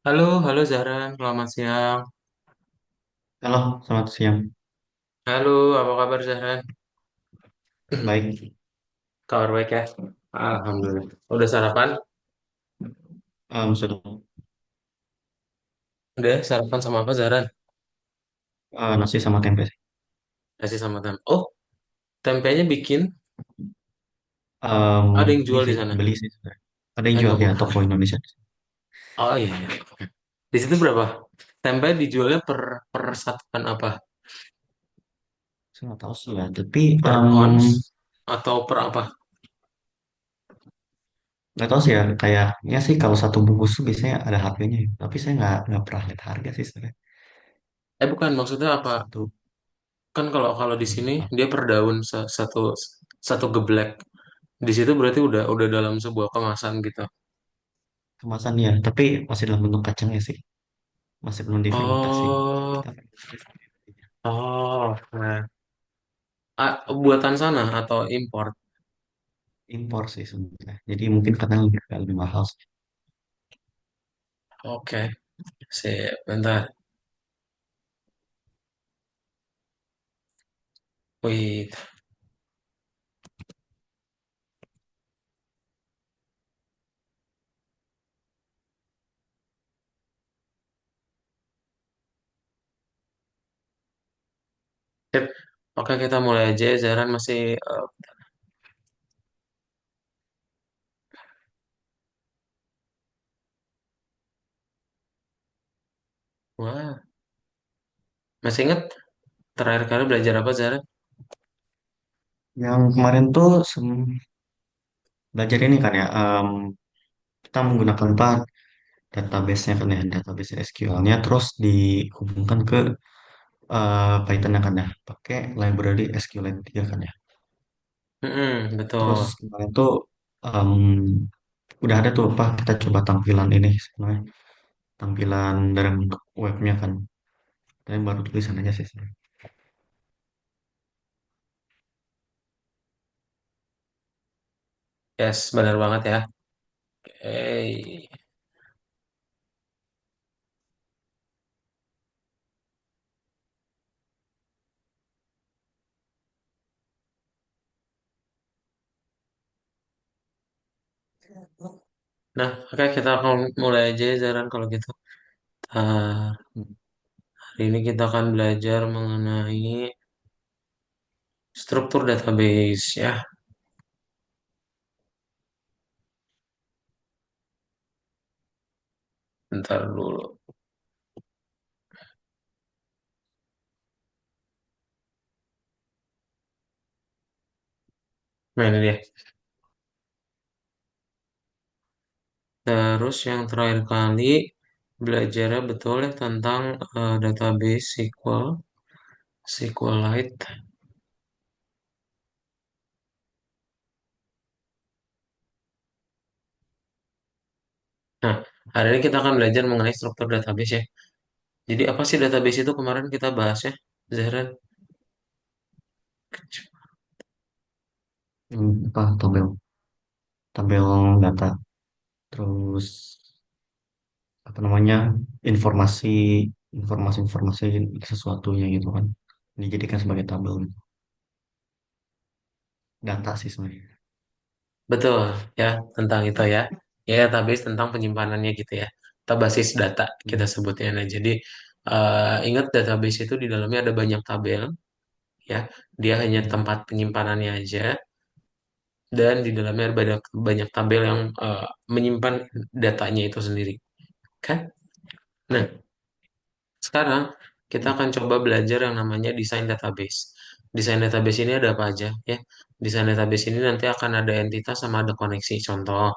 Halo, halo Zahra, selamat siang. Halo, selamat siang. Halo, apa kabar Zahra? Baik, Kabar baik ya? Alhamdulillah. Udah sarapan? sudah Udah sarapan sama apa Zahra? nasi sama tempe sih. Nasi sama tempe. Oh, tempenya bikin? Em, Ada yang ini jual di sih, sana? beli sih sebenarnya. Ada yang jual Emang, ya, toko Indonesia. oh iya, iya. Di situ berapa? Tempe dijualnya per satuan apa? Saya nggak tahu sih ya, tapi Per ons atau per apa? nggak tahu sih ya. Kayaknya sih kalau satu bungkus tuh biasanya ada harganya ya. Tapi saya nggak pernah lihat harga sih sebenarnya. Bukan, maksudnya apa? Satu Kan kalau kalau di sini apa, dia per daun satu satu geblek. Di situ berarti udah dalam sebuah kemasan gitu. kemasan ya, tapi masih dalam bentuk kacangnya sih. Masih belum difermentasi. Oh, Kita oh, nah. Buatan sana atau impor? impor sih sebenarnya. Jadi mungkin karena lebih mahal sih. Oke, sip. Bentar. Wait. Sip. Oke, kita mulai aja. Zaran masih... wah, masih inget terakhir kali belajar apa, Zaran? Yang kemarin tuh belajar ini kan ya, kita menggunakan database-nya kan ya, database SQL-nya terus dihubungkan ke Python-nya kan ya, pakai library SQLite 3 kan ya. Terus Betul. kemarin tuh em, udah ada tuh apa kita coba tampilan ini sebenarnya, tampilan dari bentuk webnya kan. Tapi baru tulisan aja sih sebenarnya. Yes, benar banget ya. Eh, nah, oke kita akan mulai aja, Zaran, kalau gitu. Hmm. Hari ini kita akan belajar mengenai struktur database, ya. Bentar dulu. Nah, ini dia. Terus yang terakhir kali belajarnya betul ya tentang database SQL, SQLite. Nah, hari ini kita akan belajar mengenai struktur database ya. Jadi apa sih database itu kemarin kita bahas ya, Zahran? Apa tabel tabel data, terus apa namanya, informasi informasi sesuatunya gitu kan, dijadikan sebagai tabel gitu. Data sih sebenarnya. Betul ya, tentang itu ya. Ya, database tentang penyimpanannya gitu ya. Atau basis data kita Hmm. sebutnya. Nah, jadi ingat database itu di dalamnya ada banyak tabel ya. Dia hanya Hmm. tempat penyimpanannya aja dan di dalamnya ada banyak banyak tabel yang menyimpan datanya itu sendiri. Kan? Nah, sekarang kita Hmm. akan coba belajar yang namanya desain database. Desain database ini ada apa aja ya? Desain database ini nanti akan ada entitas sama ada koneksi. Contoh,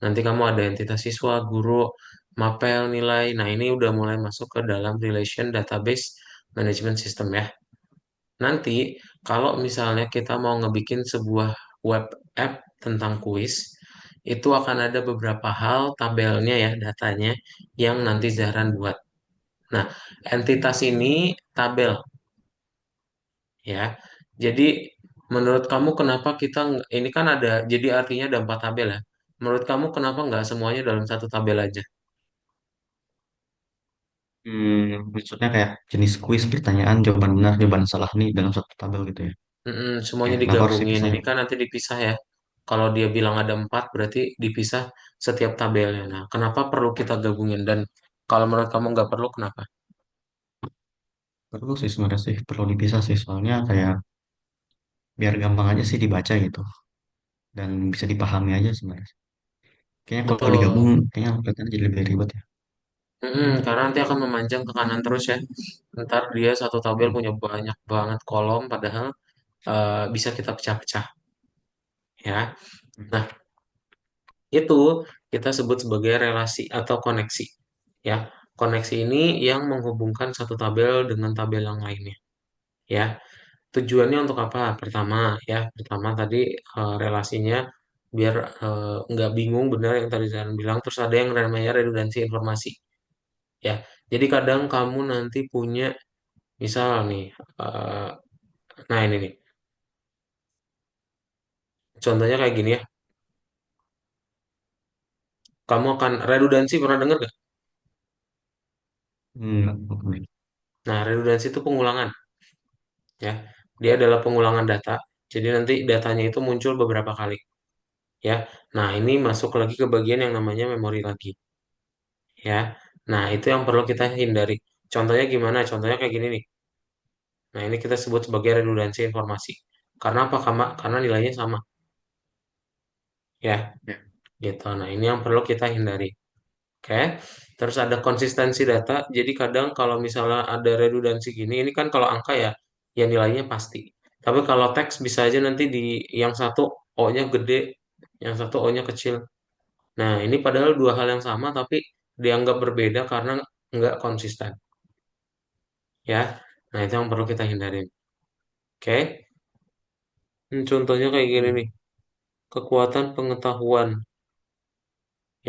nanti kamu ada entitas siswa, guru, mapel, nilai. Nah, ini udah mulai masuk ke dalam relation database management system ya. Nanti kalau misalnya kita mau ngebikin sebuah web app tentang kuis, itu akan ada beberapa hal tabelnya ya, datanya yang nanti Zahran buat. Nah, entitas ini tabel ya. Jadi menurut kamu kenapa kita ini kan ada jadi artinya ada empat tabel ya. Menurut kamu kenapa nggak semuanya dalam satu tabel aja? Maksudnya kayak jenis kuis pertanyaan jawaban benar jawaban salah nih dalam satu tabel gitu ya. Mm-mm, Oke, semuanya kenapa harus digabungin. dipisah Ini ya? kan nanti dipisah ya. Kalau dia bilang ada 4, berarti dipisah setiap tabelnya. Nah, kenapa perlu kita gabungin? Dan kalau menurut kamu nggak perlu, kenapa? Perlu sih sebenarnya sih perlu dipisah sih soalnya kayak biar gampang aja sih dibaca gitu dan bisa dipahami aja sebenarnya. Kayaknya kalau digabung Betul. kayaknya kelihatannya jadi lebih ribet ya. Mm-mm, karena nanti akan memanjang ke kanan terus ya. Ntar dia satu tabel Hmm. punya banyak banget kolom, padahal bisa kita pecah-pecah ya. Nah, itu kita sebut sebagai relasi atau koneksi ya. Koneksi ini yang menghubungkan satu tabel dengan tabel yang lainnya ya. Tujuannya untuk apa? Pertama tadi relasinya biar nggak bingung benar yang tadi saya bilang. Terus ada yang namanya redundansi informasi ya. Jadi kadang kamu nanti punya misal nih, eh, nah ini nih, contohnya kayak gini ya. Kamu akan redundansi pernah dengar gak? Oke. Nah, redundansi itu pengulangan ya. Dia adalah pengulangan data. Jadi nanti datanya itu muncul beberapa kali ya. Nah, ini masuk lagi ke bagian yang namanya memori lagi ya. Nah, itu yang perlu kita hindari. Contohnya gimana? Contohnya kayak gini nih. Nah, ini kita sebut sebagai redundansi informasi. Karena apa? Karena nilainya sama ya, Ya. gitu. Nah, ini yang perlu kita hindari. Oke. Terus ada konsistensi data. Jadi kadang kalau misalnya ada redundansi gini, ini kan kalau angka ya, ya nilainya pasti. Tapi kalau teks bisa aja nanti di yang satu O-nya gede, yang satu O-nya kecil. Nah, ini padahal dua hal yang sama, tapi dianggap berbeda karena nggak konsisten. Ya, nah itu yang perlu kita hindarin. Oke. Contohnya kayak gini nih, Hmm. kekuatan pengetahuan.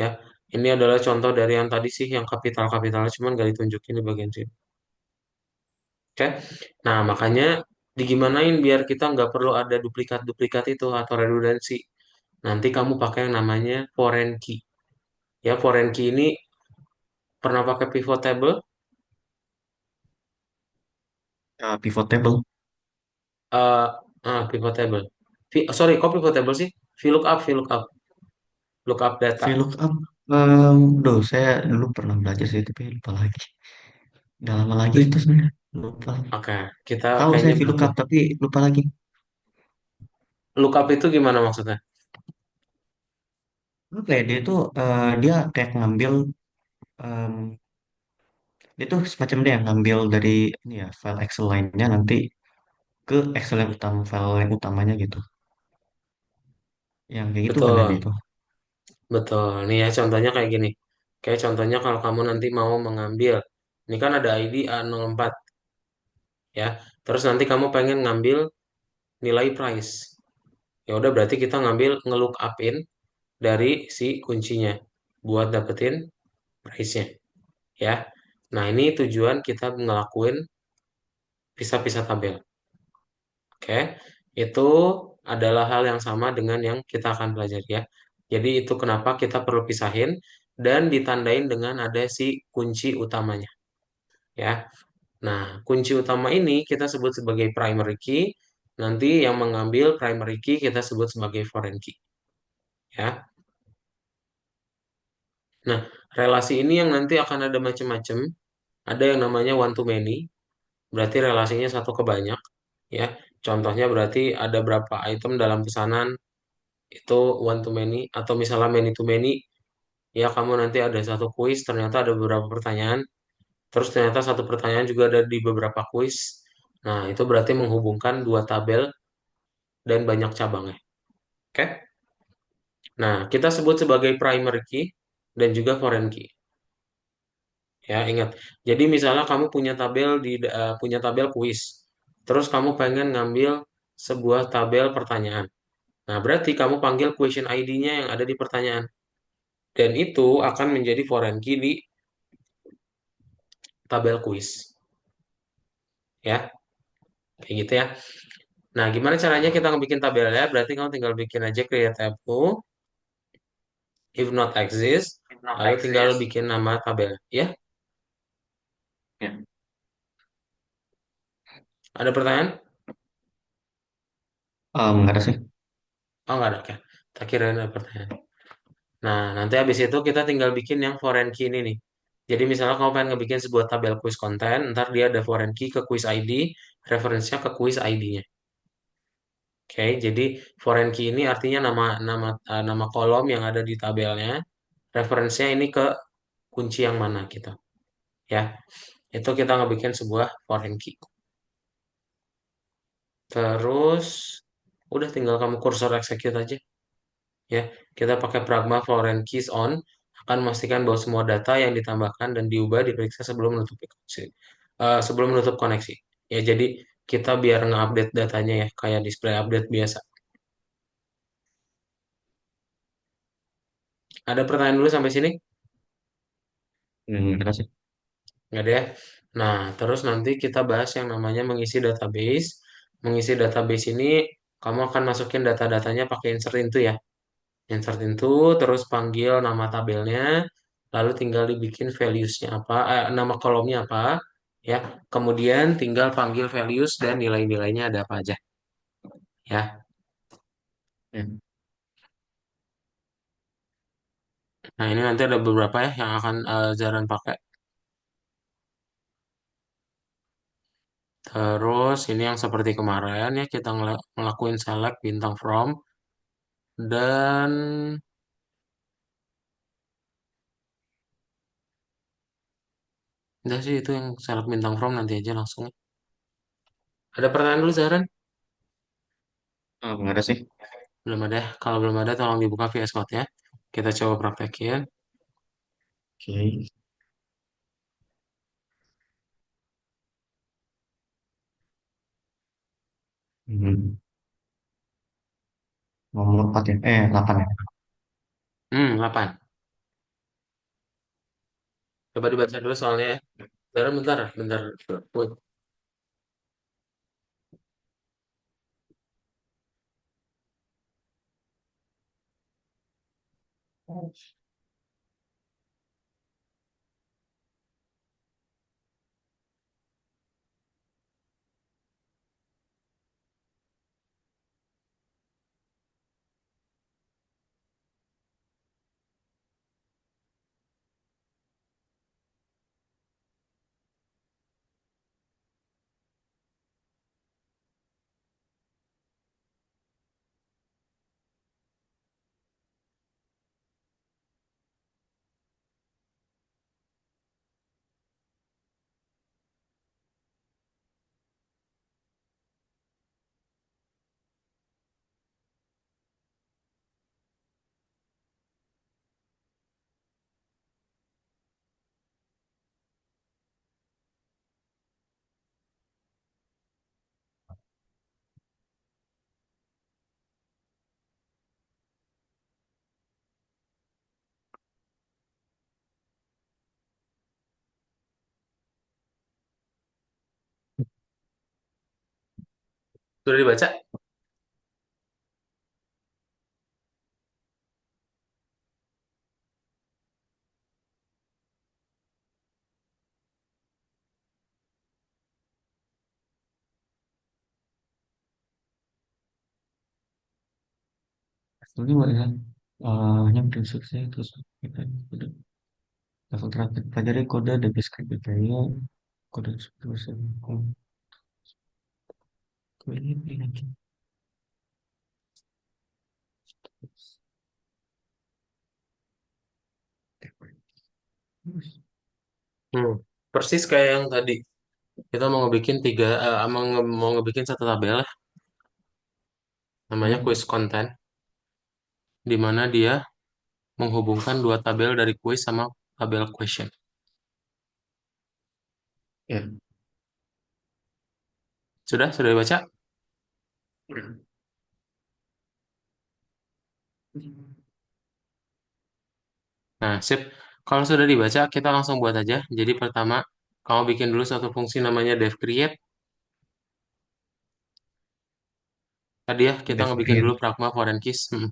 Ya, ini adalah contoh dari yang tadi sih, yang kapital-kapitalnya, cuman nggak ditunjukin di bagian sini. Oke. Nah, makanya digimanain biar kita nggak perlu ada duplikat-duplikat itu atau redundansi. Nanti kamu pakai yang namanya foreign key. Ya, foreign key ini pernah pakai pivot table? Pivot table, eh Pivot table. Sorry, kok pivot table sih? VLOOKUP, VLOOKUP. Lookup data. VLOOKUP, duh saya dulu pernah belajar sih tapi lupa lagi. Udah lama lagi itu sebenarnya lupa lagi. Oke, kita Tahu saya kayaknya VLOOKUP belajar. tapi lupa lagi. Lookup itu gimana maksudnya? Apa ya dia tuh dia kayak ngambil em, dia tuh semacam dia ngambil dari ini ya file Excel lainnya nanti ke Excel yang utama file yang utamanya gitu. Yang kayak gitu kan dia Betul, itu. betul. Nih ya contohnya kayak gini. Kayak contohnya kalau kamu nanti mau mengambil, ini kan ada ID A04 ya. Terus nanti kamu pengen ngambil nilai price. Ya udah berarti kita ngambil ngelook upin dari si kuncinya buat dapetin price-nya ya. Nah, ini tujuan kita ngelakuin pisah-pisah tabel. Oke. Itu adalah hal yang sama dengan yang kita akan pelajari ya. Jadi itu kenapa kita perlu pisahin dan ditandain dengan ada si kunci utamanya ya. Nah, kunci utama ini kita sebut sebagai primary key. Nanti yang mengambil primary key kita sebut sebagai foreign key ya. Nah, relasi ini yang nanti akan ada macam-macam. Ada yang namanya one to many, berarti relasinya satu ke banyak, ya. Contohnya berarti ada berapa item dalam pesanan itu one to many, atau misalnya many to many, ya kamu nanti ada satu kuis, ternyata ada beberapa pertanyaan, terus ternyata satu pertanyaan juga ada di beberapa kuis. Nah, itu berarti menghubungkan dua tabel dan banyak cabangnya. Oke? Nah, kita sebut sebagai primary key dan juga foreign key. Ya, ingat. Jadi misalnya kamu punya tabel kuis. Terus kamu pengen ngambil sebuah tabel pertanyaan. Nah, berarti kamu panggil question ID-nya yang ada di pertanyaan. Dan itu akan menjadi foreign key di tabel kuis. Ya, kayak gitu ya. Nah, gimana caranya kita ngebikin tabelnya? Berarti kamu tinggal bikin aja create tabel, if not exist, If not lalu tinggal exist. bikin nama tabel. Ya, Ada pertanyaan? Nggak ada sih. Oh, nggak ada. Oke. Tak kira ada pertanyaan. Nah, nanti habis itu kita tinggal bikin yang foreign key ini nih. Jadi misalnya kamu pengen ngebikin sebuah tabel quiz konten, ntar dia ada foreign key ke quiz ID, referensinya ke quiz ID-nya. Oke, jadi foreign key ini artinya nama nama nama kolom yang ada di tabelnya, referensinya ini ke kunci yang mana gitu. Ya, itu kita ngebikin sebuah foreign key. Terus udah tinggal kamu kursor execute aja. Ya, kita pakai pragma foreign keys on akan memastikan bahwa semua data yang ditambahkan dan diubah diperiksa sebelum menutup koneksi. Sebelum menutup koneksi. Ya, jadi kita biar nge-update datanya ya, kayak display update biasa. Ada pertanyaan dulu sampai sini? Nggak ada sih. Nggak ada ya? Nah, terus nanti kita bahas yang namanya mengisi database. Mengisi database ini, kamu akan masukin data-datanya pakai insert into ya. Insert into, terus panggil nama tabelnya, lalu tinggal dibikin values-nya apa, nama kolomnya apa, ya. Kemudian tinggal panggil values dan nilai-nilainya ada apa aja, ya. Ya. Nah, ini nanti ada beberapa ya yang akan Zaran pakai. Terus ini yang seperti kemarin ya, kita ngelakuin select bintang from, dan udah sih itu yang select bintang from nanti aja langsung. Ada pertanyaan dulu Zaran? Nggak ada sih. Belum ada. Kalau belum ada tolong dibuka VS Code ya. Kita coba praktekin. Oke. Hmm. Nomor 4 ya. 8 ya. 8. Coba dibaca dulu soalnya ya. Bentar, bentar, bentar. Wait. Sudah dibaca? Ini ya. Hanya prinsipnya terus kita udah level terakhir pelajari kode dan deskripsi detail kode terus ini lagi. Hmm. Persis kayak yang tadi. Kita mau ngebikin mau ngebikin satu tabel lah. Namanya quiz Hmm. content. Di mana dia menghubungkan dua tabel dari quiz sama tabel question. Ya. Sudah dibaca? Udah. Nah, sip. Kalau sudah dibaca, kita langsung buat aja. Jadi pertama, kamu bikin dulu satu fungsi namanya dev create. Tadi ya, kita Dev ngebikin dulu create. pragma foreign keys. Hmm.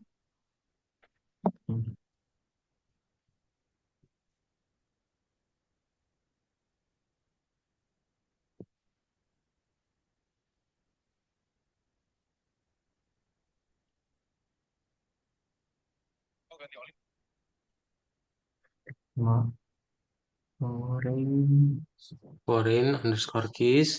Foreign. foreign underscore keys.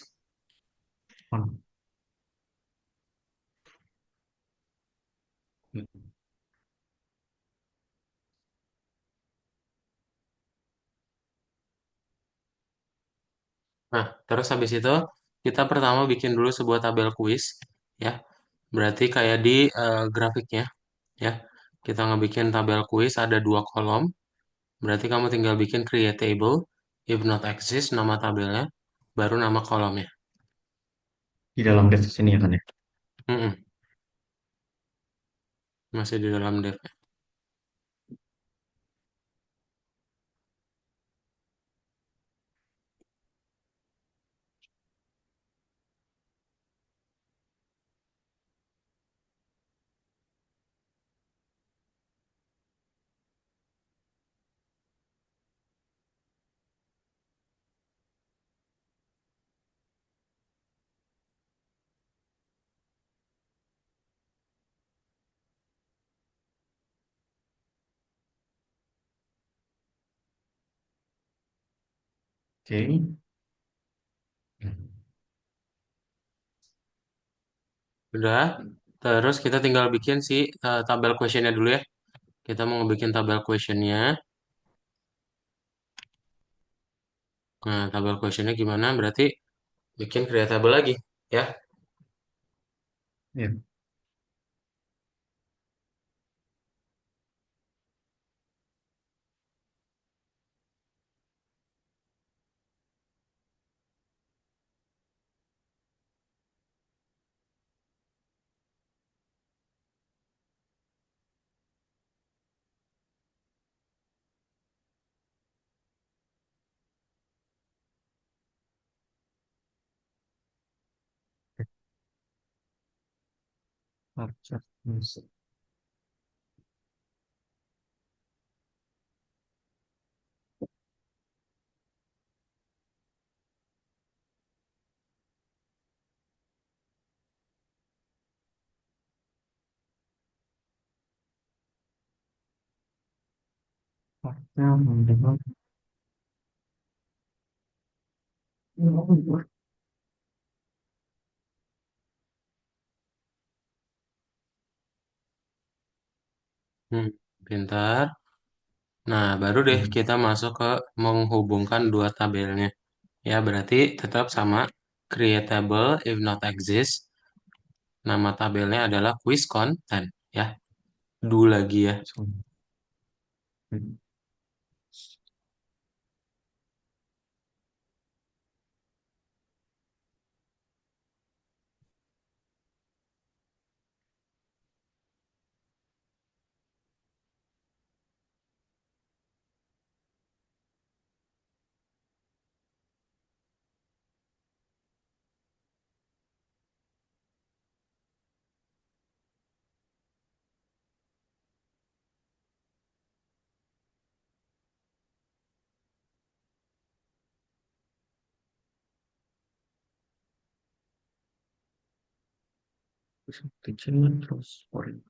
Nah, terus habis itu kita pertama bikin dulu sebuah tabel kuis ya. Berarti kayak di grafiknya ya. Kita ngebikin tabel kuis ada dua kolom. Berarti kamu tinggal bikin create table, if not exist nama tabelnya, baru nama kolomnya. Di dalam dev sini ya kan ya. Mm-mm, masih di dalam dev. Oke. Udah. Terus kita tinggal bikin si tabel questionnya dulu ya. Kita mau bikin tabel questionnya. Nah, tabel questionnya gimana? Berarti bikin create table lagi ya. Ya. Archer. Hmm, pintar. Nah, baru deh kita masuk ke menghubungkan dua tabelnya. Ya, berarti tetap sama create table if not exist. Nama tabelnya adalah quiz content ya. Do lagi ya. Kecil terus foreign.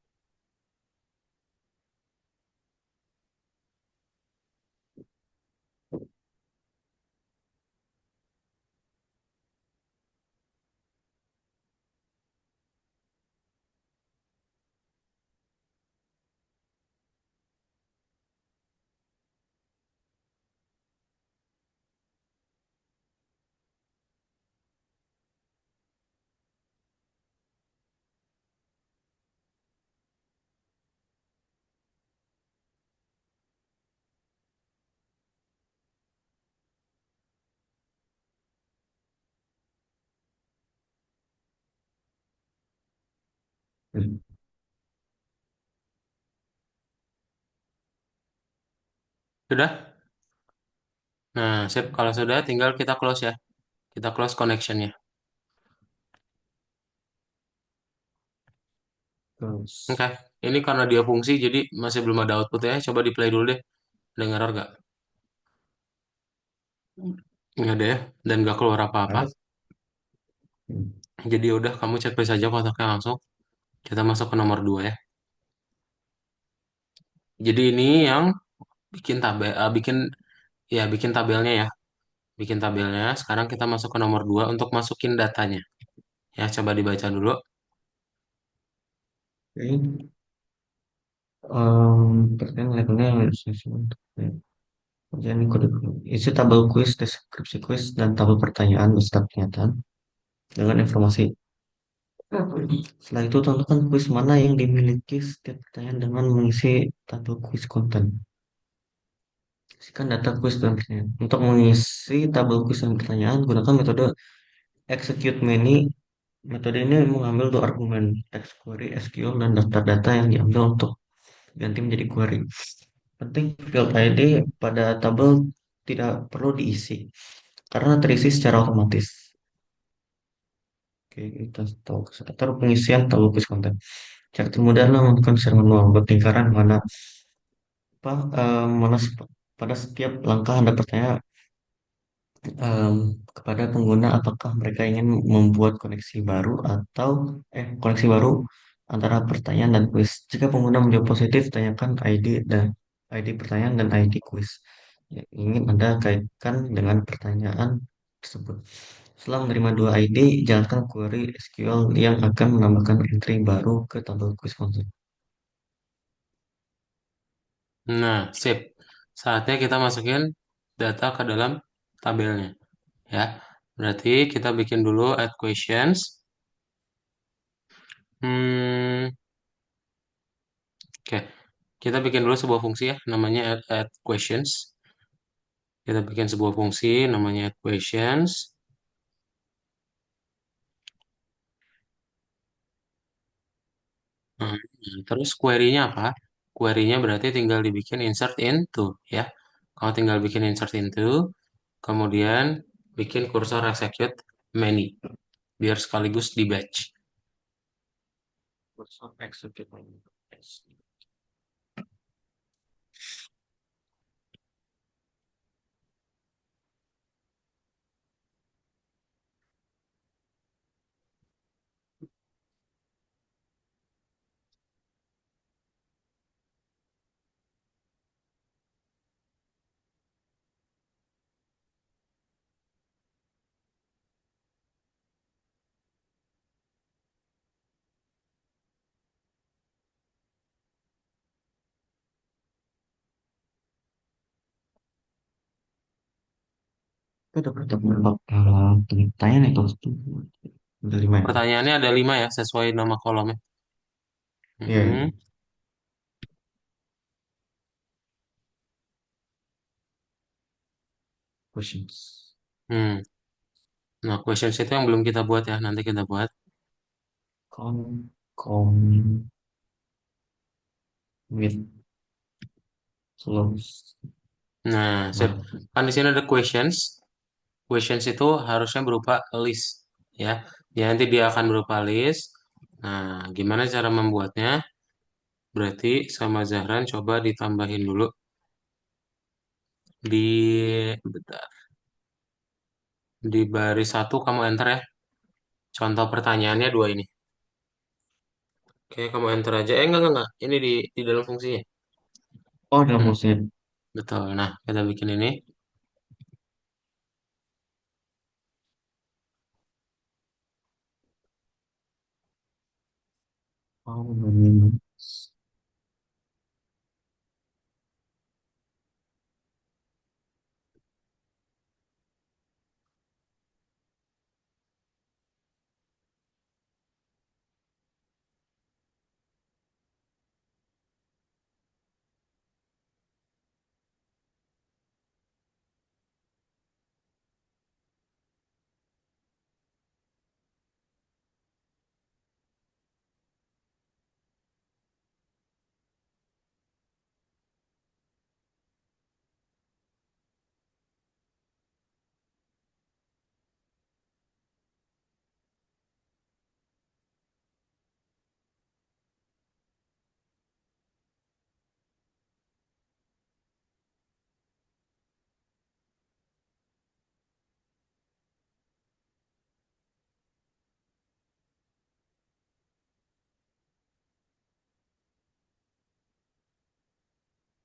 Sudah? Nah, sip. Kalau sudah, tinggal kita close ya. Kita close connectionnya. Terus. Oke. Ini karena dia fungsi, jadi masih belum ada output ya. Coba di play dulu deh. Dengar gak? Nggak ada ya. Dan nggak keluar apa-apa. Ada. Jadi udah, kamu cek play saja kotaknya langsung. Kita masuk ke nomor 2 ya. Jadi ini yang bikin tabel, bikin tabelnya ya, bikin tabelnya. Sekarang kita masuk ke nomor 2 untuk masukin datanya. Ya, coba dibaca dulu. Oke. Pertanyaan levelnya ujian kode isi tabel kuis, deskripsi kuis, dan tabel pertanyaan beserta pernyataan dengan informasi. Setelah itu, tentukan kuis mana yang dimiliki setiap pertanyaan dengan mengisi tabel kuis konten. Isikan data kuis dan pertanyaan. Untuk mengisi tabel kuis dan pertanyaan, gunakan metode execute many. Metode ini mengambil dua argumen, text query SQL dan daftar data yang diambil untuk ganti menjadi query. Penting field ID pada tabel tidak perlu diisi karena terisi secara otomatis. Oke, kita tahu atau pengisian tabel kuis konten. Cara termudah adalah melakukan secara manual buat lingkaran apa mana pada setiap langkah Anda bertanya em, kepada pengguna apakah mereka ingin membuat koneksi baru atau koneksi baru antara pertanyaan dan kuis. Jika pengguna menjawab positif, tanyakan ID pertanyaan dan ID kuis yang ingin Anda kaitkan dengan pertanyaan tersebut. Setelah menerima dua ID, jalankan query SQL yang akan menambahkan entry baru ke tabel kuis konten. Nah, sip. Saatnya kita masukin data ke dalam tabelnya. Ya, berarti kita bikin dulu add questions. Hmm, oke. Kita bikin dulu sebuah fungsi ya, namanya add questions. Kita bikin sebuah fungsi namanya add questions. Nah, terus query-nya apa? Query-nya berarti tinggal dibikin insert into ya. Kalau tinggal bikin insert into, kemudian bikin kursor execute many biar sekaligus di batch. Execute. Itu udah berapa pertanyaan itu? Udah lima ya? Pertanyaannya ada 5 ya sesuai nama kolomnya. Iya, Mhm. iya. Questions. Hmm. Nah, questions itu yang belum kita buat ya, nanti kita buat. Commit close. Nah, sip. Nah, Kan di sini ada questions. Questions itu harusnya berupa list ya. Ya nanti dia akan berupa list. Nah, gimana cara membuatnya? Berarti sama Zahran coba ditambahin dulu bentar, di baris satu kamu enter ya. Contoh pertanyaannya dua ini. Oke, kamu enter aja. Enggak. Ini di dalam fungsinya. oh dalam Hmm, fungsinya. betul. Nah, kita bikin ini. Oh, ini.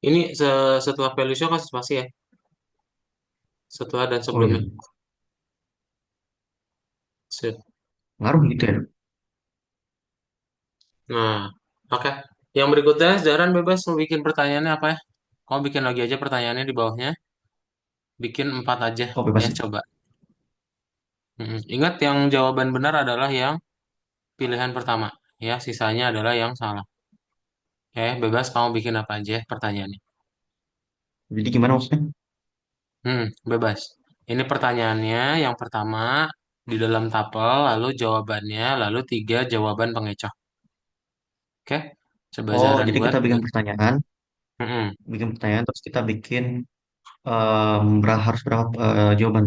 Ini setelah value show kasih spasi ya. Setelah dan Oh iya, sebelumnya. Sip. ngaruh gitu ya. Nah, oke. Yang berikutnya, Zaran bebas mau bikin pertanyaannya apa ya? Kamu bikin lagi aja pertanyaannya di bawahnya. Bikin 4 aja Oh bebas ya, ya. coba. Ingat yang jawaban benar adalah yang pilihan pertama. Ya, sisanya adalah yang salah. Bebas kamu bikin apa aja pertanyaannya. Jadi gimana maksudnya? Bebas. Ini pertanyaannya yang pertama di dalam tapel, lalu jawabannya, lalu 3 jawaban pengecoh. Oke? Coba Oh, Zaran jadi buat. kita Mm-mm. bikin pertanyaan, terus kita bikin harus berapa jawaban?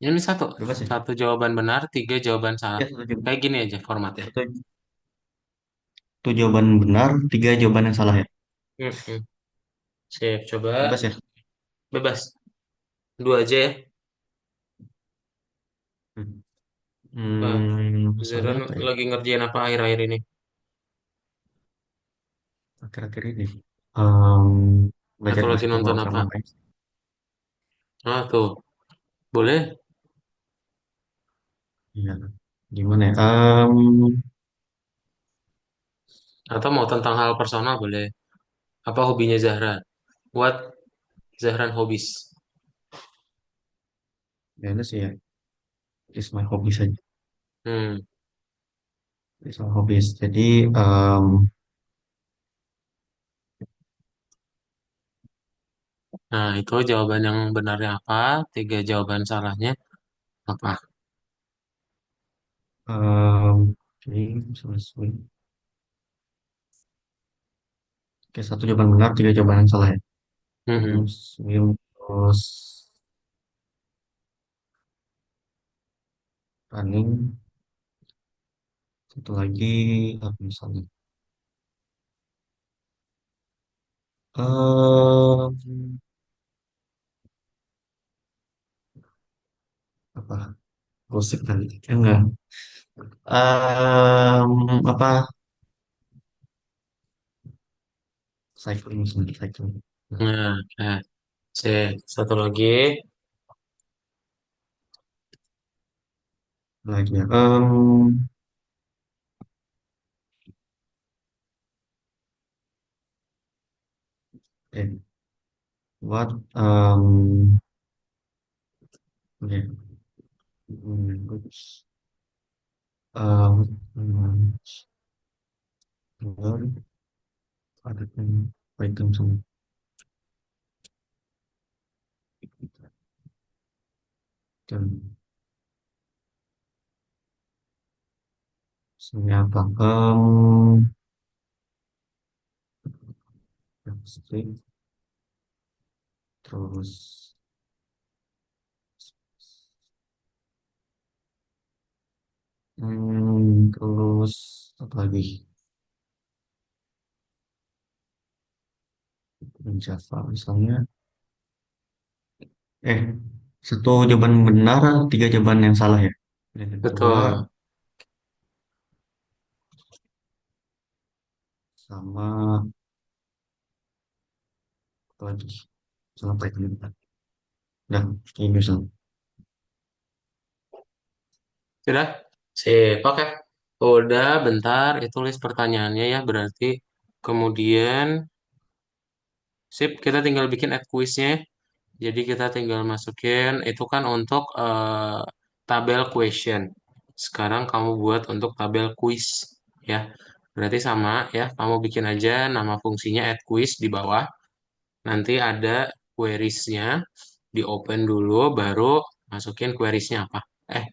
Ini satu. Bebas ya? Satu jawaban benar, 3 jawaban salah. Ya satu jawaban. Kayak gini aja formatnya. Satu, satu jawaban benar, tiga jawaban yang salah ya. Mm-mm. Sip, coba Bebas ya. bebas. Dua aja ya. Hmm. Wah, Misalnya Zaran apa ya? lagi ngerjain apa akhir-akhir ini? Akhir-akhir ini Em, belajar Atau lagi nonton apa? berprogrammer aja. Ah, tuh. Boleh. Iya. Gimana ya? Atau mau tentang hal personal boleh. Apa hobinya Zahra? What Zahran hobbies? Ya itu sih ya. It's my hobby saja. Hmm. It's my hobbies. Jadi Nah, itu jawaban yang benarnya apa? 3 jawaban salahnya apa? jadi selesai. Oke, satu jawaban benar, tiga jawaban yang salah ya. Mm-mm. Swim, terus running, satu lagi apa misalnya? Em, apa? Gosip kali? Enggak. Apa? Cycling, misalnya cycling. Nah, Nah, satu lagi. lagi ya. Eh, what? Okay. Language. Language. Learn. Ada Python sama dan sebenarnya apa? String, terus terus apa lagi? Java misalnya. Eh, satu jawaban benar, tiga jawaban yang salah ya. Dan yang kedua Betul. sama apa lagi? Sama Python. Nah, ini misalnya. Sudah? Sip. Oke. Udah, bentar. Itu list pertanyaannya ya. Berarti kemudian, sip, kita tinggal bikin add quiznya. Jadi kita tinggal masukin, itu kan untuk tabel question. Sekarang kamu buat untuk tabel quiz. Ya. Berarti sama ya. Kamu bikin aja nama fungsinya add quiz di bawah. Nanti ada queriesnya. Di open dulu, baru masukin queriesnya apa. Eh,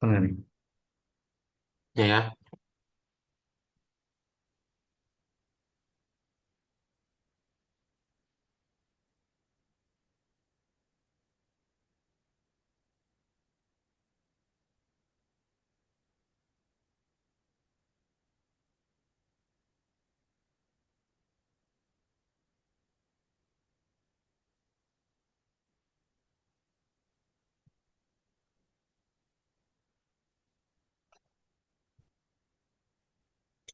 Apa nih? ya.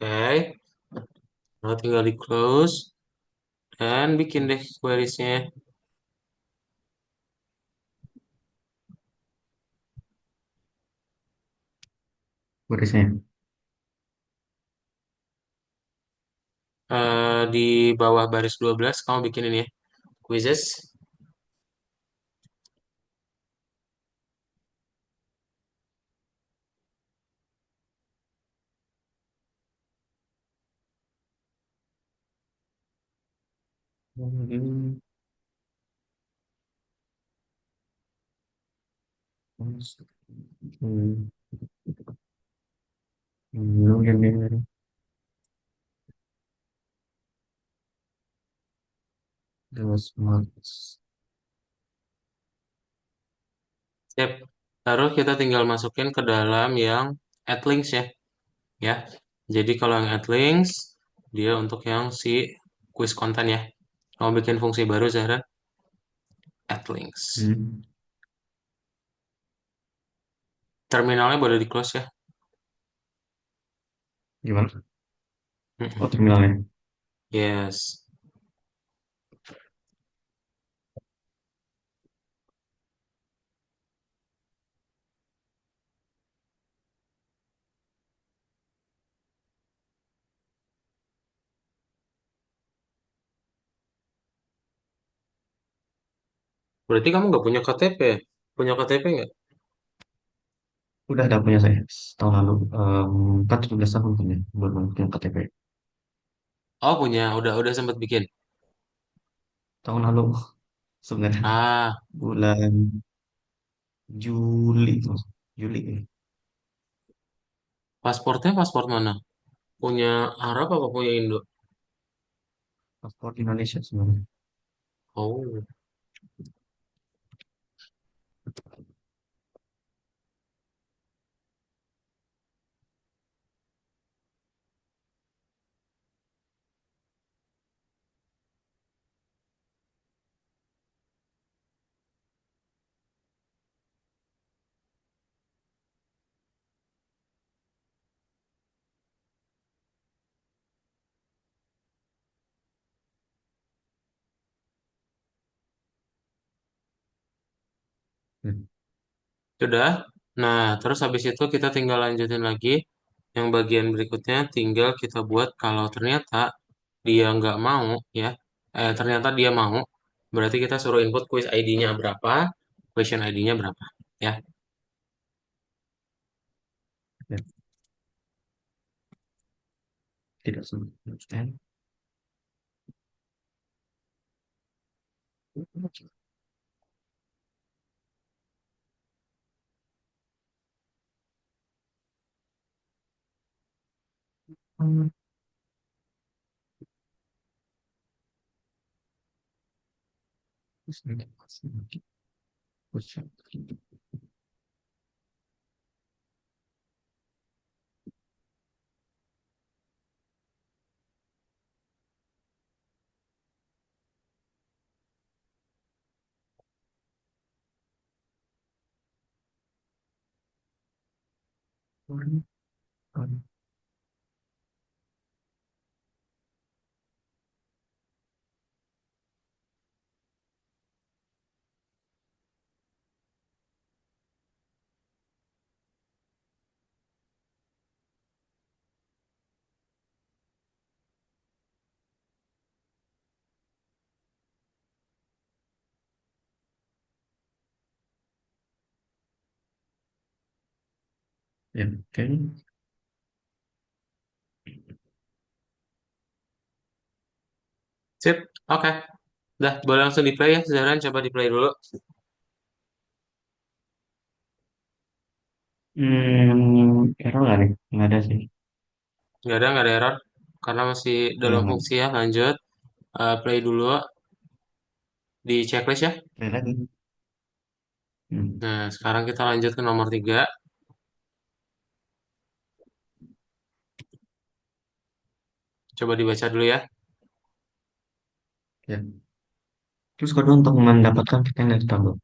Oke, Nah, tinggal di close dan bikin deh queriesnya. Barisnya. Di bawah baris 12 kamu bikinin ya. Quizzes. Hmm. Hmm. Hmm. Terus mas. Sip. Terus kita tinggal masukin ke dalam yang add links ya. Ya. Jadi kalau yang add links, dia untuk yang si quiz konten ya. Mau bikin fungsi baru Zahra, add links. Hmm. Terminalnya boleh di close ya. Gimana? Oh, Mm-mm. terminalnya. Yes. Berarti kamu nggak punya KTP ya? Punya KTP nggak? Udah punya saya. Tahun lalu. Kan 17 tahun punya. Buat punya KTP. Oh punya, udah sempat bikin. Tahun lalu sebenarnya. Ah, Bulan Juli. Juli. pasportnya pasport mana? Punya Arab apa punya Indo? Paspor Indonesia sebenarnya. Oh, Hmm. sudah. Nah, terus habis itu kita tinggal lanjutin lagi. Yang bagian berikutnya tinggal kita buat kalau ternyata dia nggak mau ya. Ternyata dia mau. Berarti kita suruh input quiz ID-nya berapa, question ID-nya berapa. Ya, Ya, tidak sempat. Ya, oke. sip. Oke. Dah, boleh langsung di play ya. Zahran coba di play dulu. Error nggak nih? Nggak ada sih. Nggak ada error. Karena masih dalam Nggak. fungsi ya. Lanjut. Play dulu di checklist ya. Play lagi. Hmm. Nah, sekarang kita lanjut ke nomor 3. Coba dibaca dulu ya. Ya. Terus kode untuk mendapatkan pertanyaan dari tabel.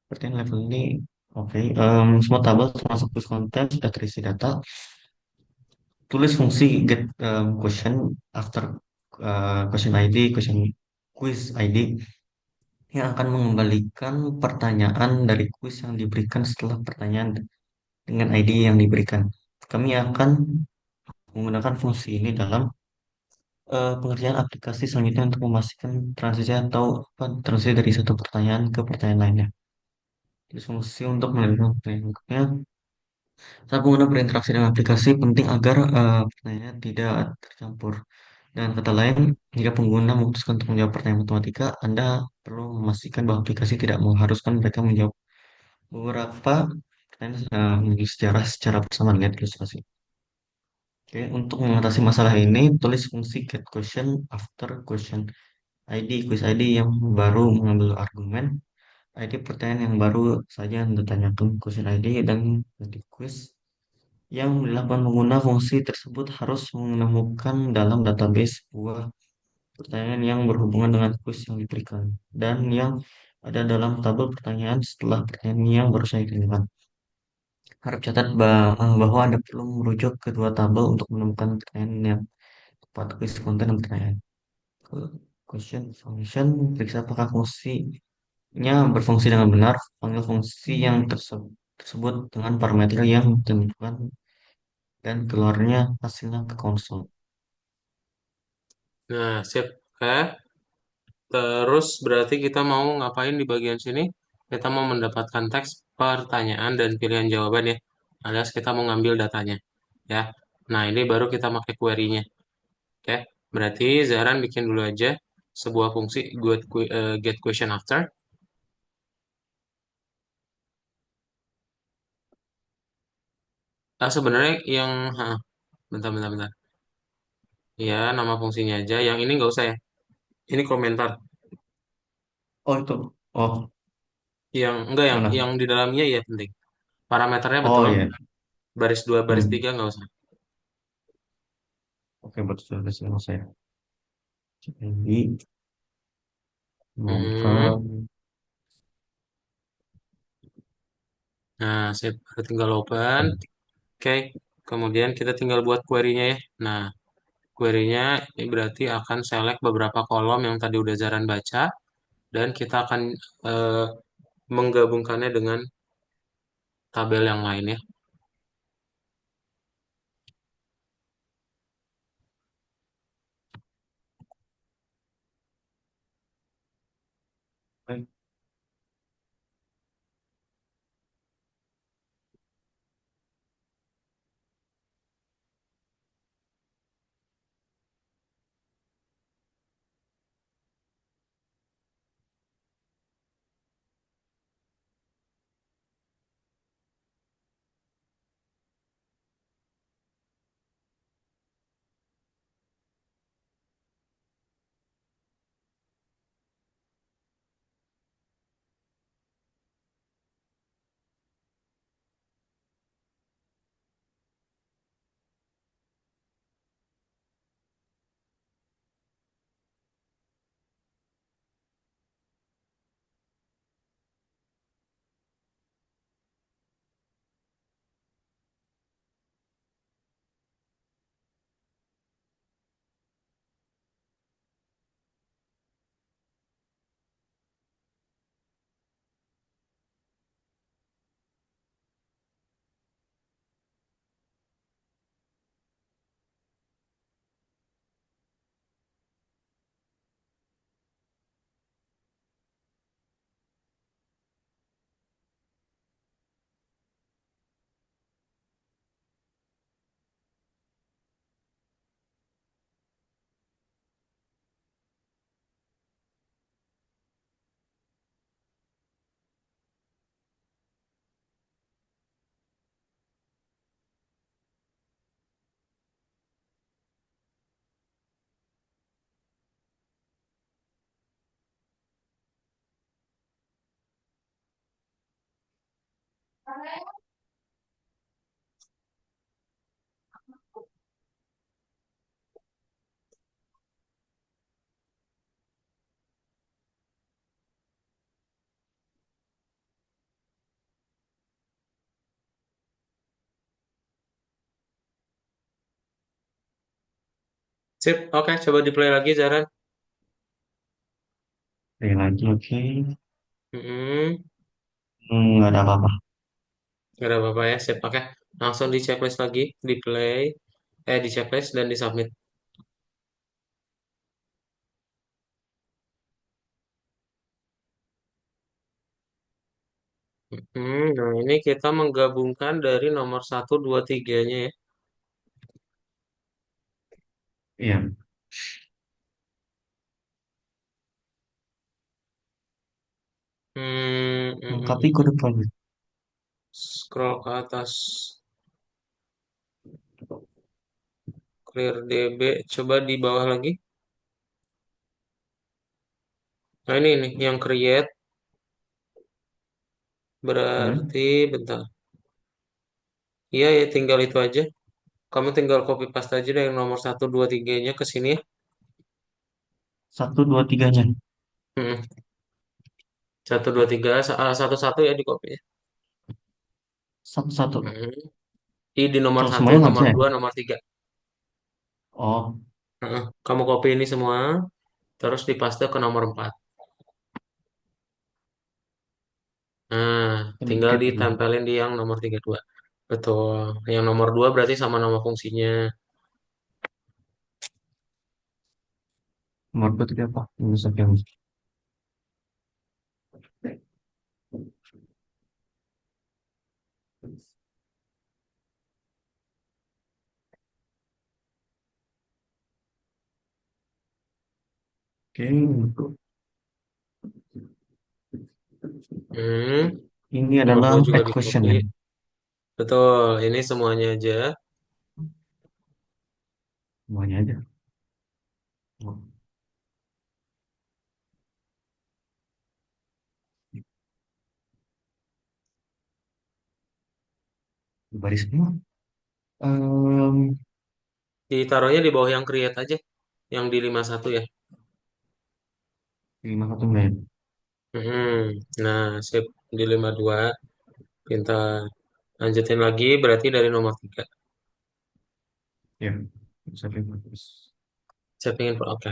Pertanyaan level ini oke. Semua tabel termasuk quiz konten sudah terisi data. tulis fungsi get question after question ID, question quiz ID yang akan mengembalikan pertanyaan dari kuis yang diberikan setelah pertanyaan dengan ID yang diberikan. Kami akan menggunakan fungsi ini dalam pengerjaan aplikasi selanjutnya untuk memastikan transisi atau apa, transisi dari satu pertanyaan ke pertanyaan lainnya. Jadi fungsi untuk melanjutkan pertanyaan berikutnya. Saat pengguna berinteraksi dengan aplikasi, penting agar pertanyaan tidak tercampur. Dengan kata lain, jika pengguna memutuskan untuk menjawab pertanyaan matematika, Anda perlu memastikan bahwa aplikasi tidak mengharuskan mereka menjawab beberapa pertanyaan mengenai sejarah secara bersamaan. Lihat ilustrasi. Oke, untuk mengatasi masalah ini, tulis fungsi get question after question ID, quiz ID yang baru mengambil argumen, ID pertanyaan yang baru saja Anda tanyakan question ID dan ID quiz yang dilakukan pengguna fungsi tersebut harus menemukan dalam database sebuah pertanyaan yang berhubungan dengan quiz yang diberikan dan yang ada dalam tabel pertanyaan setelah pertanyaan yang baru saya tanyakan. Harap catat bahwa Anda perlu merujuk ke dua tabel untuk menemukan pertanyaan yang tepat quiz konten dan pertanyaan. Question function, periksa apakah fungsinya berfungsi dengan benar, panggil fungsi yang tersebut dengan parameter yang ditentukan dan keluarnya hasilnya ke konsol. Nah, sip. Oke. Terus berarti kita mau ngapain di bagian sini? Kita mau mendapatkan teks pertanyaan dan pilihan jawaban ya. Alias kita mau ngambil datanya. Ya. Nah, ini baru kita pakai query-nya. Oke. Berarti Zaran bikin dulu aja sebuah fungsi get question after. Sebenarnya yang bentar bentar bentar. Ya, nama fungsinya aja. Yang ini nggak usah ya. Ini komentar. Oh itu, oh Yang enggak yang mana? di dalamnya ya penting. Parameternya Oh betul. iya, Baris 2 baris hmm. 3 nggak usah. Oke betul sudah selesai. Jadi Hmm. confirm. Nah, saya baru tinggal open. Oke, kemudian kita tinggal buat query-nya ya. Nah, query-nya ini berarti akan select beberapa kolom yang tadi udah Zaran baca, dan kita akan eh, menggabungkannya dengan tabel yang lain ya. Sip, oke, coba di play lagi, Zaran. Play lagi, oke. Mm-mm. Nggak ada apa-apa. Nggak ada apa-apa ya, sip, oke. Langsung di checklist lagi, di play, di checklist dan di submit. Nah, ini kita menggabungkan dari nomor satu 2 3-nya ya. Iya. Hmm, mm, mm, Lengkapi mm. kode project. Scroll ke atas, clear DB, coba di bawah lagi. Nah, ini nih, yang create, Hmm. berarti, bentar. Iya ya, tinggal itu aja. Kamu tinggal copy paste aja dari nomor satu 2 3-nya ke sini ya. Satu, dua, tiganya. Hmm. 1 2 3 satu satu ya di copy ya. Satu-satu. Hmm. Di nomor Atau satu, semuanya nggak nomor bisa ya? 2 nomor 3. Oh, Kamu copy ini semua, terus dipaste ke nomor 4. Nah, tinggal duplicate gitu. ditempelin di yang nomor 32. Betul. Yang nomor 2 berarti sama nama fungsinya. Nomor dua tadi apa? User yang. Oke. Hmm, Ini nomor adalah 2 juga di equation copy. ya. Betul, ini semuanya aja. Semuanya aja. Oh, di baris semua. Um, Ditaruhnya di bawah yang create aja. Yang di 51 ya. lima satu menit. Nah, sip di 52. Pintar. Lanjutin lagi berarti dari nomor 3. Ya, bisa terus. Setting info, oke.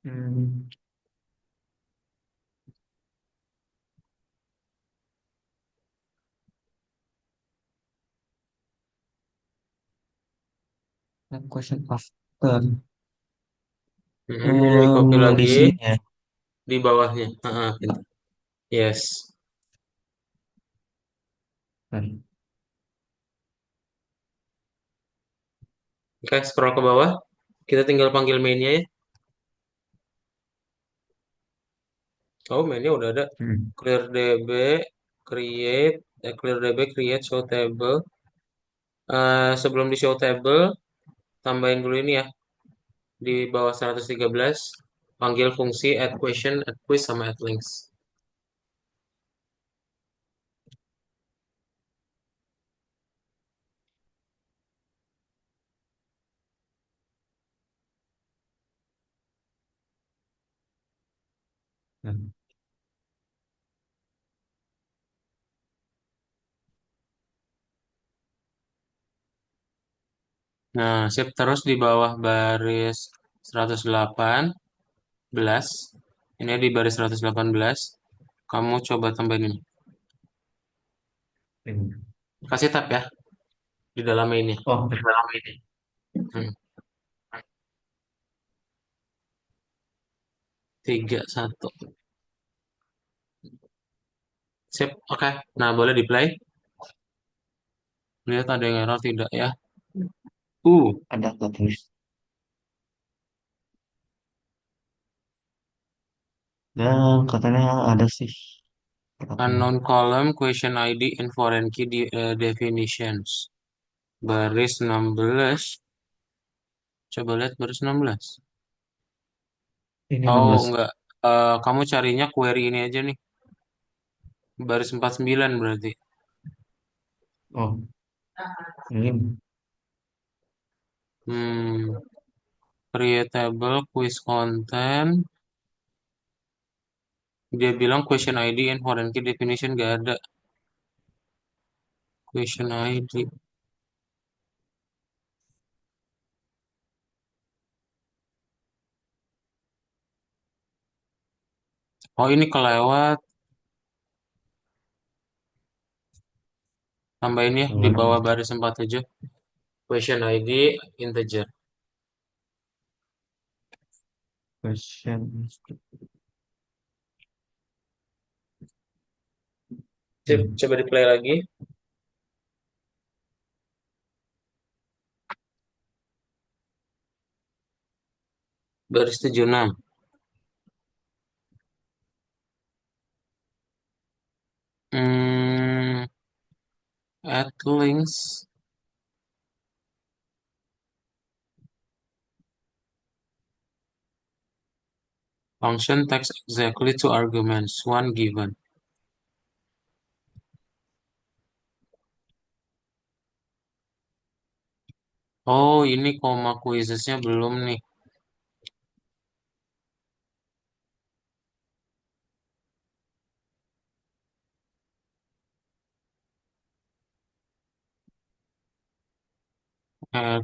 Hmm, and question after. Di copy Di lagi sini ya. di bawahnya. Pintar. Yes. Nah, Oke, scroll ke bawah. Kita tinggal panggil mainnya ya. Oh, mainnya udah ada. hmm, Clear DB, create, clear DB, create show table. Sebelum di show table, tambahin dulu ini ya. Di bawah 113, panggil fungsi add question, add quiz, sama add links. nah, Nah, sip terus di bawah baris 118. Ini di baris 118. Kamu coba tambahin ini. ini. Kasih tab ya di dalam ini. Oh, Di dalam ini. Hmm. 31. Sip, oke. Nah, boleh di play. Lihat ada yang error tidak ya. Uh, ada tulis. Dan katanya ada sih. Berapa? unknown column, question ID, and foreign key definitions. Baris 16. Coba lihat baris 16. Ini Oh, 16. enggak. Kamu carinya query ini aja nih. Baris 49 berarti. Oh, ini. Hmm, creatable quiz content. Dia bilang question ID and foreign key definition gak ada. Question ID. Oh ini kelewat. Tambahin ya Yang di mana? bawah baris 47. Question ID integer. Question. Sip, Hmm. coba di play lagi. Baris 76. Hmm, add links. Function takes exactly two arguments, one given. Oh, ini koma quizesnya belum nih.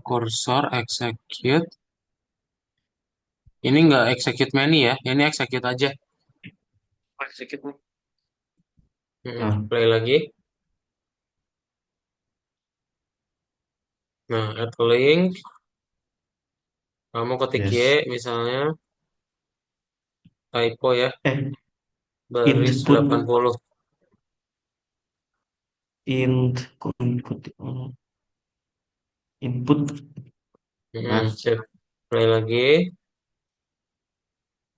Cursor execute. Ini nggak execute many ya, ini execute aja. Sedikit. Mm-mm. Nah, Play lagi. Nah, add link. Kamu ketik Y, yes. misalnya typo ya, baris Input 80. int input input. Nah, Sip. Play lagi.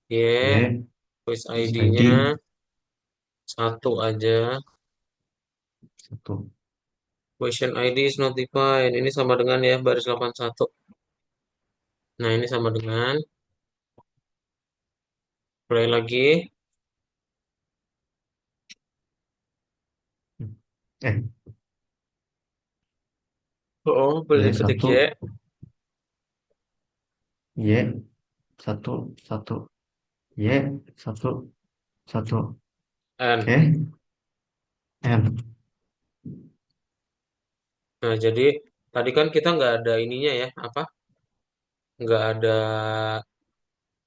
Y, y quiz is ID-nya ID satu aja. satu. Question ID is not defined. Ini sama dengan ya, baris 81. Nah, ini sama dengan. Play lagi. Eh, Oh, boleh y ketik satu, Y. y satu satu, y satu satu. N. Oke, n. Nah, jadi tadi kan kita nggak ada ininya ya, apa? Nggak ada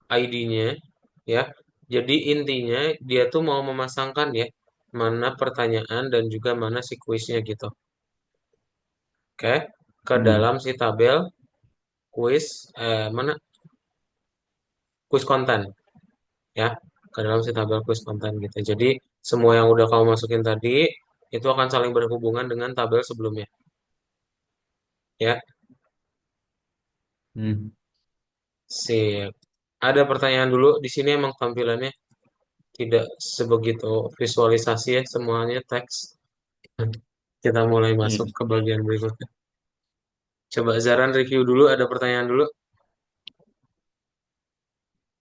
ID-nya, ya. Jadi intinya dia tuh mau memasangkan ya, mana pertanyaan dan juga mana si kuisnya gitu. Oke, ke Hmm. dalam si tabel kuis, mana kuis konten, ya. Ke dalam si tabel kuis konten gitu. Jadi semua yang udah kamu masukin tadi itu akan saling berhubungan dengan tabel sebelumnya, ya. Hmm. Sip. Ada pertanyaan dulu di sini emang tampilannya tidak sebegitu visualisasi ya, semuanya teks. Kita mulai masuk Iya. ke bagian berikutnya. Coba Zaran review dulu, ada pertanyaan dulu.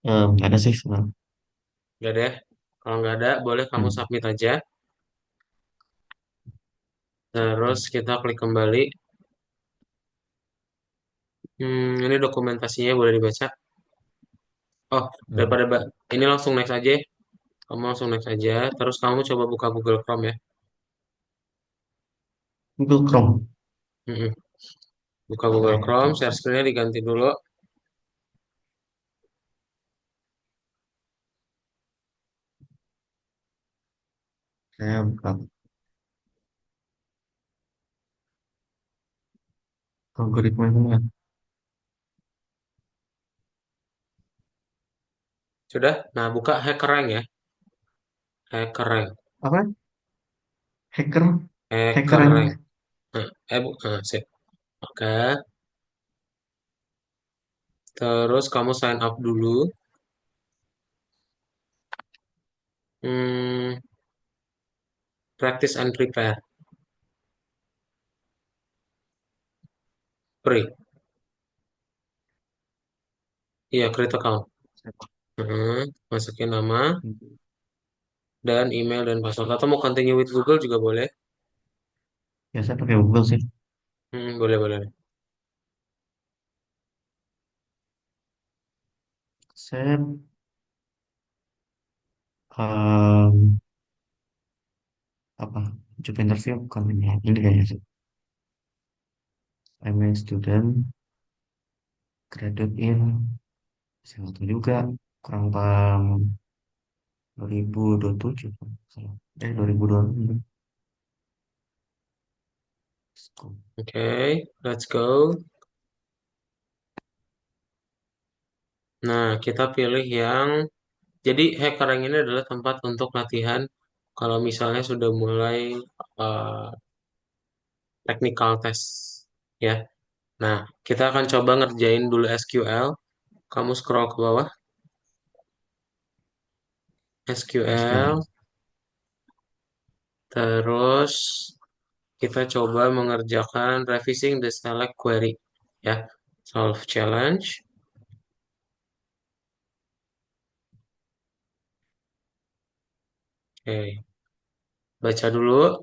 Nggak ada sih sebenarnya. Gak ada ya? Kalau nggak ada, boleh kamu Hmm. submit aja. Terus kita klik kembali. Ini dokumentasinya boleh dibaca. Oh, Hmm. daripada ini langsung next aja ya. Kamu langsung next aja. Terus kamu coba buka Google Chrome ya. Google Chrome. Mm-mm. Buka Google Oke, Chrome, share coba. screen-nya diganti dulu. Saya buka algoritma ini. Sudah? Nah, buka HackerRank ya. HackerRank. Apa? Hacker, HackerRank. HackerRank. Nah, sip. Oke. Terus kamu sign up dulu. Hmm, practice and prepare. Free. Iya, create account. Masukin nama dan email dan password. Atau mau continue with Google juga boleh. Ya, saya pakai Google sih. Boleh, boleh. Set um, apa job interview bukan ini kayaknya sih. I'm a student graduate in saya nggak tahu juga kurang paham 2027 kan? Salah. 2026. Oke, let's go. Nah, kita pilih yang jadi HackerRank ini adalah tempat untuk latihan kalau misalnya sudah mulai uh, technical test ya. Nah, kita akan coba ngerjain dulu SQL. Kamu scroll ke bawah, SQL. SQL, terus kita coba mengerjakan revising the select query ya. Solve challenge. Oke, baca dulu.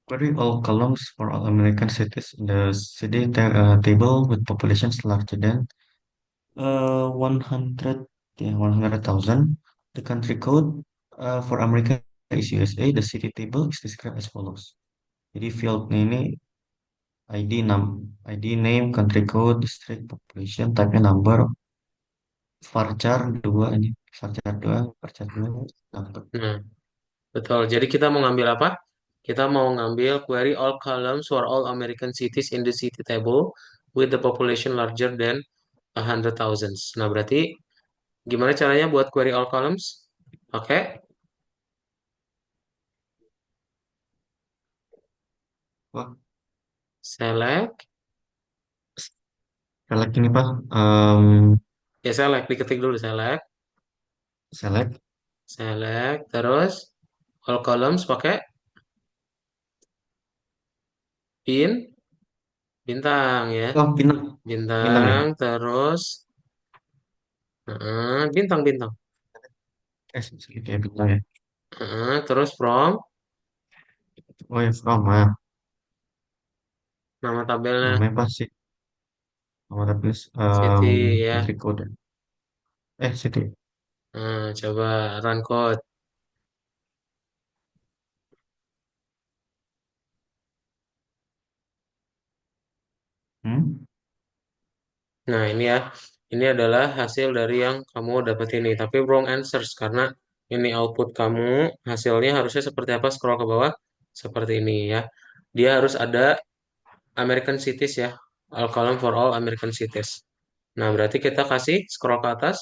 Query all columns for all American cities in the table with populations larger than 100, yeah, 100,000. The country code for America is USA. The city table is described as follows. Jadi fieldnya ini ID name, country code, district, population, type number, varchar 2 ini, varchar 2, number. Nah, betul. Jadi kita mau ngambil apa? Kita mau ngambil query all columns for all American cities in the city table with the population larger than 100,000. Nah, berarti gimana caranya buat query all columns? Pakai Wah, select. select ini Pak, Ya, select. Diketik dulu select. select, Select. Terus all columns pakai pin. Bintang ya. oh bintang, bintang ya, Bintang. Terus bintang-bintang. select ya bintang ya. Terus from. Oh ya, from ya, Nama tabelnya. namanya apa sih? Nomor please, City ya. country code. City. Nah, coba run code. Hmm? Nah, ini ya. Ini adalah hasil dari yang kamu dapat ini. Tapi wrong answers karena ini output kamu. Hasilnya harusnya seperti apa? Scroll ke bawah. Seperti ini ya. Dia harus ada American cities ya. All column for all American cities. Nah, berarti kita kasih scroll ke atas.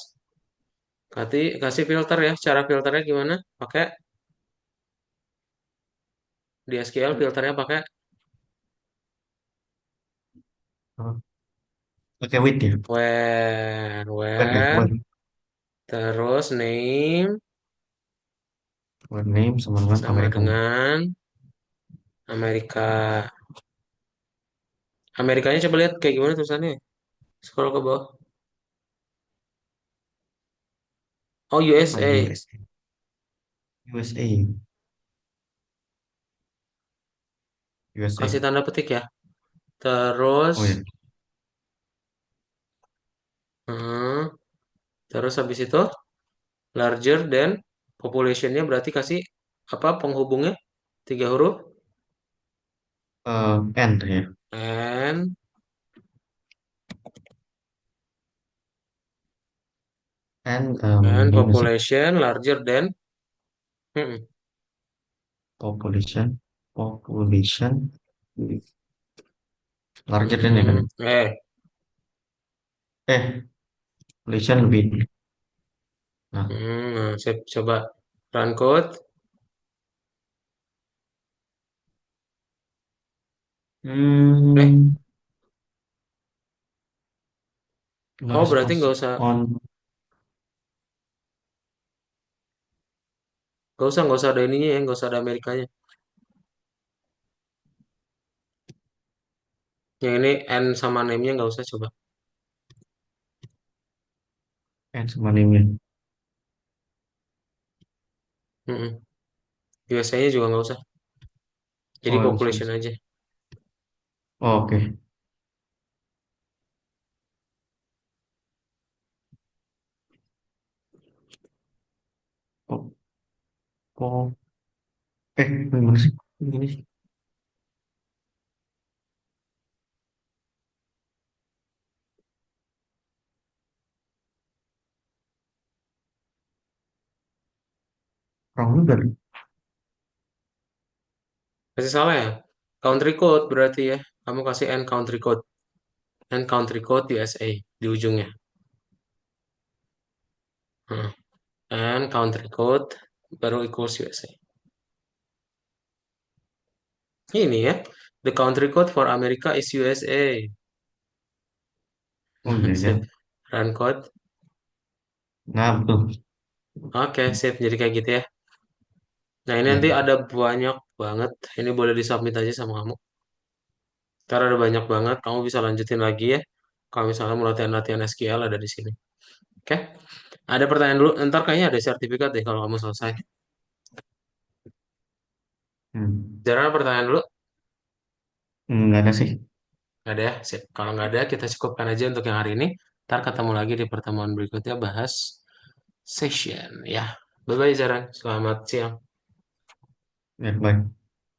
Kasih filter ya. Cara filternya gimana? Pakai di SQL filternya pakai Oh, oke, wait ya. Where ya, where, where, terus name where name sama dengan sama American. dengan Amerika. Amerikanya coba lihat kayak gimana tulisannya. Scroll ke bawah. Oh, Apa USA. USA? USA, USA. Kasih tanda petik ya. Oh Terus, ya, hmm, terus habis itu larger than populationnya berarti kasih apa penghubungnya? Tiga huruf. and ya, And and gimana sih? population larger than. Hmm, Population, population, larger than ya kan? hmm, Population lebih. Nah, nah, saya coba run code. Eh, hmm, no oh berarti response on. nggak usah ada ininya ya, nggak usah ada Amerikanya. Yang ini N sama name-nya nggak usah coba. And sama name-nya. USA-nya juga nggak usah. Jadi Oh, population aja. oh, oke. Oh, gimana sih? Ini sih. Kurang juga nih. Masih salah ya? Country code berarti ya. Kamu kasih N country code. N country code USA di ujungnya. Hmm. N country code baru equals USA. Ini ya. The country code for America is USA. Oh iya, Sip. iya. Run code. Nah, betul. Oke, sip. Jadi kayak gitu ya. Nah, ini nanti Ya. ada banyak banget. Ini boleh disubmit aja sama kamu. Ntar ada banyak banget. Kamu bisa lanjutin lagi ya. Kalau misalnya mau latihan-latihan SQL ada di sini. Oke? Ada pertanyaan dulu. Ntar kayaknya ada sertifikat deh kalau kamu selesai. Hmm. Jarang ada pertanyaan dulu. Nggak ada sih. Nggak ada ya? Sip. Kalau nggak ada, kita cukupkan aja untuk yang hari ini. Ntar ketemu lagi di pertemuan berikutnya bahas session. Ya. Bye-bye, Zaran. Selamat siang. Ya, baik.